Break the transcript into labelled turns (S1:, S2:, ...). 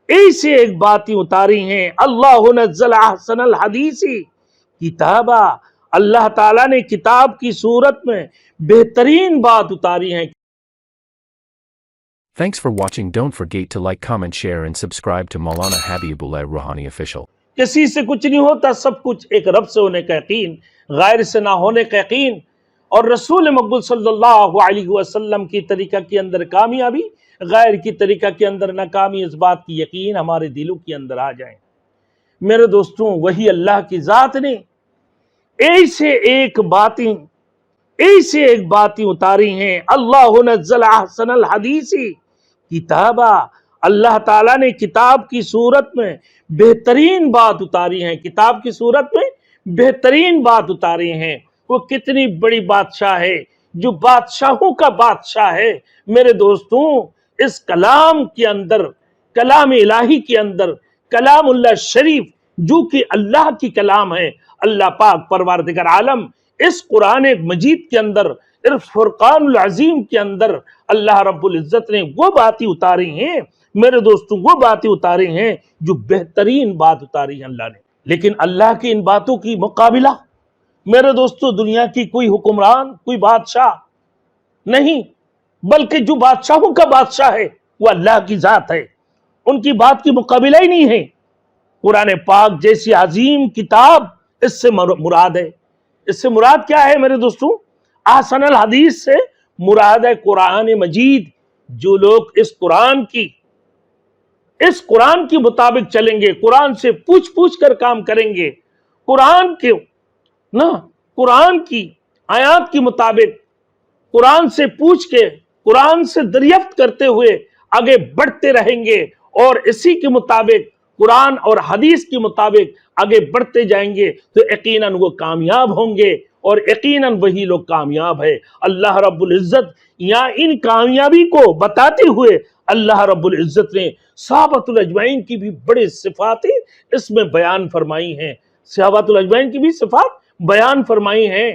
S1: ایسے ایک باتیں اتاری ہیں اللہ نزل احسن الحدیثی کتابا، اللہ تعالیٰ نے کتاب کی صورت میں بہترین بات اتاری ہیں.
S2: Thanks for watching. Don't forget to like, comment, share and subscribe to Maulana Habibullah Rohani official.
S1: کسی سے کچھ نہیں ہوتا، سب کچھ ایک رب سے ہونے کا یقین، غیر سے نہ ہونے کا یقین، اور رسول مقبول صلی اللہ علیہ وسلم کی طریقہ کے اندر کامیابی، غیر کی طریقہ کے اندر ناکامی، اس بات کی یقین ہمارے دلوں کے اندر آ جائیں. میرے دوستوں، وہی اللہ کی ذات نے ایسے ایک باتیں اتاری ہیں اللہ نزل احسن الحدیثی کتابا، اللہ تعالیٰ نے کتاب کی صورت میں بہترین بات اتاری ہیں، کتاب کی صورت میں بہترین بات اتاری ہیں. وہ کتنی بڑی بادشاہ ہے، جو بادشاہوں کا بادشاہ ہے. میرے دوستوں، اس کلام کے اندر، کلام الہی کے اندر، کلام اللہ شریف جو کہ اللہ کی کلام ہے، اللہ پاک پروردگار عالم اس قرآن مجید کے اندر، اس فرقان العظیم کے اندر اللہ رب العزت نے وہ باتیں اتاری ہیں. میرے دوستوں، وہ باتیں اتاری ہیں جو بہترین بات اتاری ہیں اللہ نے. لیکن اللہ کی ان باتوں کی مقابلہ میرے دوستوں دنیا کی کوئی حکمران، کوئی بادشاہ نہیں، بلکہ جو بادشاہوں کا بادشاہ ہے وہ اللہ کی ذات ہے. ان کی بات کی مقابلہ ہی نہیں ہے. قرآن پاک جیسی عظیم کتاب، اس سے مراد ہے، اس سے مراد کیا ہے میرے دوستوں؟ احسن الحدیث سے مراد ہے قرآن مجید. جو لوگ اس قرآن کی مطابق چلیں گے، قرآن سے پوچھ کر کام کریں گے، قرآن کی آیات کی مطابق قرآن سے پوچھ کے، قرآن سے دریافت کرتے ہوئے آگے بڑھتے رہیں گے، اور اسی کے مطابق قرآن اور حدیث کے مطابق آگے بڑھتے جائیں گے، تو یقیناً وہ کامیاب ہوں گے، اور یقیناً وہی لوگ کامیاب ہے. اللہ رب العزت یہاں ان کامیابی کو بتاتے ہوئے اللہ رب العزت نے صحابۃ الاجمعین کی بھی بڑے صفاتیں اس میں بیان فرمائی ہیں. صحابۃ الاجمعین کی بھی صفات بیان فرمائی ہیں.